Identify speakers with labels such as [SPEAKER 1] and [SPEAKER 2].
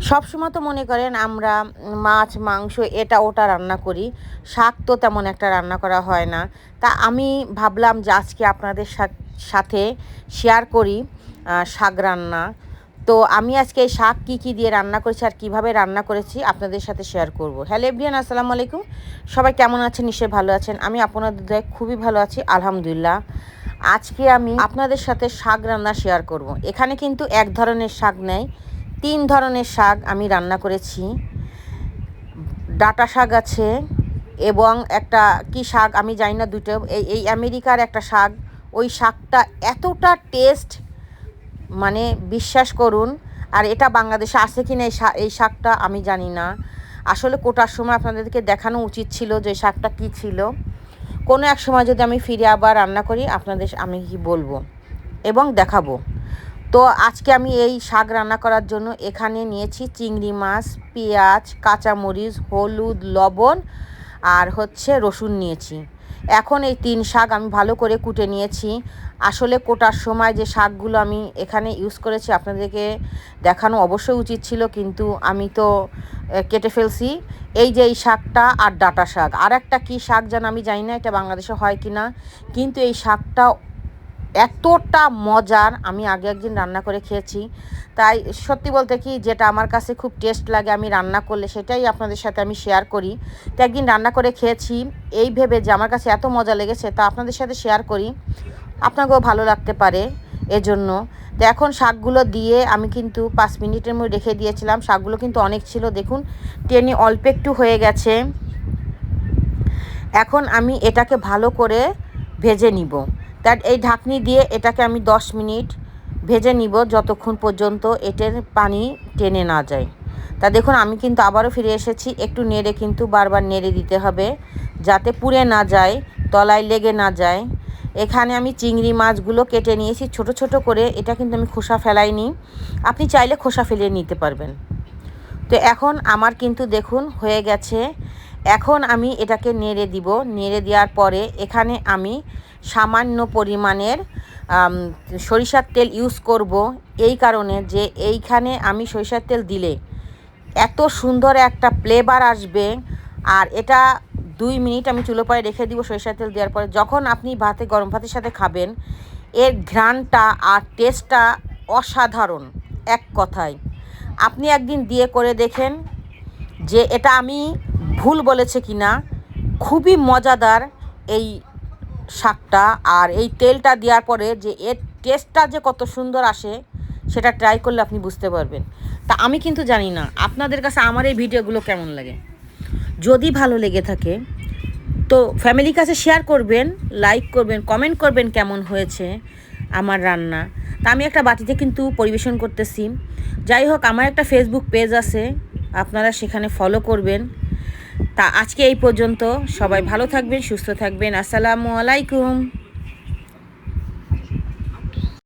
[SPEAKER 1] সবসময় তো মনে করেন আমরা মাছ মাংস এটা ওটা রান্না করি, শাক তো তেমন একটা রান্না করা হয় না। তা আমি ভাবলাম যে আজকে আপনাদের সাথে শেয়ার করি শাক রান্না। তো আমি আজকে এই শাক কী দিয়ে রান্না করেছি আর কীভাবে রান্না করেছি আপনাদের সাথে শেয়ার করব। হ্যালো এভরিওয়ান, আসসালামু আলাইকুম। সবাই কেমন আছেন? নিশ্চয়ই ভালো আছেন। আমি আপনাদের দয়ায় খুবই ভালো আছি, আলহামদুলিল্লাহ। আজকে আমি আপনাদের সাথে শাক রান্না শেয়ার করব। এখানে কিন্তু এক ধরনের শাক নেই, 3 ধরনের শাক আমি রান্না করেছি। ডাঁটা শাক আছে এবং একটা কি শাক আমি জানি না, দুটো এই আমেরিকার একটা শাক। ওই শাকটা এতটা টেস্ট, মানে বিশ্বাস করুন। আর এটা বাংলাদেশে আছে কি না এই শাকটা আমি জানি না। আসলে কোটার সময় আপনাদেরকে দেখানো উচিত ছিল যে শাকটা কী ছিল। কোনো এক সময় যদি আমি ফিরে আবার রান্না করি আপনাদের আমি কি বলবো এবং দেখাবো। তো আজকে আমি এই শাক রান্না করার জন্য এখানে নিয়েছি চিংড়ি মাছ, পেঁয়াজ, কাঁচামরিচ, হলুদ, লবণ আর রসুন নিয়েছি। এখন এই 3 শাক আমি ভালো করে কুটে নিয়েছি। আসলে কোটার সময় যে শাকগুলো আমি এখানে ইউজ করেছি আপনাদেরকে দেখানো অবশ্যই উচিত ছিল, কিন্তু আমি তো কেটে ফেলছি। এই যে এই শাকটা আর ডাঁটা শাক, আর একটা কী শাক যেন আমি জানি না এটা বাংলাদেশে হয় কি না, কিন্তু এই শাকটা এতটা মজার। আমি আগে একদিন রান্না করে খেয়েছি, তাই সত্যি বলতে কি যেটা আমার কাছে খুব টেস্ট লাগে আমি রান্না করলে সেটাই আপনাদের সাথে আমি শেয়ার করি। তো একদিন রান্না করে খেয়েছি এই ভেবে যে আমার কাছে এত মজা লেগেছে, তা আপনাদের সাথে শেয়ার করি, আপনাকেও ভালো লাগতে পারে এজন্য। তো এখন শাকগুলো দিয়ে আমি কিন্তু 5 মিনিটের মধ্যে রেখে দিয়েছিলাম। শাকগুলো কিন্তু অনেক ছিল, দেখুন টেনে অল্প একটু হয়ে গেছে। এখন আমি এটাকে ভালো করে ভেজে নিব। তার এই ঢাকনি দিয়ে এটাকে আমি 10 মিনিট ভেজে নিব, যতক্ষণ পর্যন্ত এটার পানি টেনে না যায়। তা দেখুন আমি কিন্তু আবারও ফিরে এসেছি। একটু নেড়ে কিন্তু বারবার নেড়ে দিতে হবে যাতে পুড়ে না যায়, তলায় লেগে না যায়। এখানে আমি চিংড়ি মাছগুলো কেটে নিয়েছি ছোট ছোট করে। এটা কিন্তু আমি খোসা ফেলাইনি, আপনি চাইলে খোসা ফেলিয়ে নিতে পারবেন। তো এখন আমার কিন্তু দেখুন হয়ে গেছে। এখন আমি এটাকে নেড়ে দিব। নেড়ে দেওয়ার পরে এখানে আমি সামান্য পরিমাণের সরিষার তেল ইউজ করব, এই কারণে যে এইখানে আমি সরিষার তেল দিলে এত সুন্দর একটা ফ্লেভার আসবে। আর এটা 2 মিনিট আমি চুলো পরে রেখে দিব সরিষার তেল দেওয়ার পরে। যখন আপনি গরম ভাতের সাথে খাবেন, এর ঘ্রাণটা আর টেস্টটা অসাধারণ। এক কথায় আপনি একদিন দিয়ে করে দেখেন যে এটা আমি ভুল বলেছে কি না। খুবই মজাদার এই শাকটা, আর এই তেলটা দেওয়ার পরে যে এর টেস্টটা যে কত সুন্দর আসে সেটা ট্রাই করলে আপনি বুঝতে পারবেন। তা আমি কিন্তু জানি না আপনাদের কাছে আমার এই ভিডিওগুলো কেমন লাগে। যদি ভালো লেগে থাকে তো ফ্যামিলির কাছে শেয়ার করবেন, লাইক করবেন, কমেন্ট করবেন কেমন হয়েছে আমার রান্না। তা আমি একটা বাটিতে কিন্তু পরিবেশন করতেছি। যাই হোক, আমার একটা ফেসবুক পেজ আছে, আপনারা সেখানে ফলো করবেন। তা আজকে এই পর্যন্ত। সবাই ভালো থাকবেন, সুস্থ থাকবেন। আসসালামু আলাইকুম।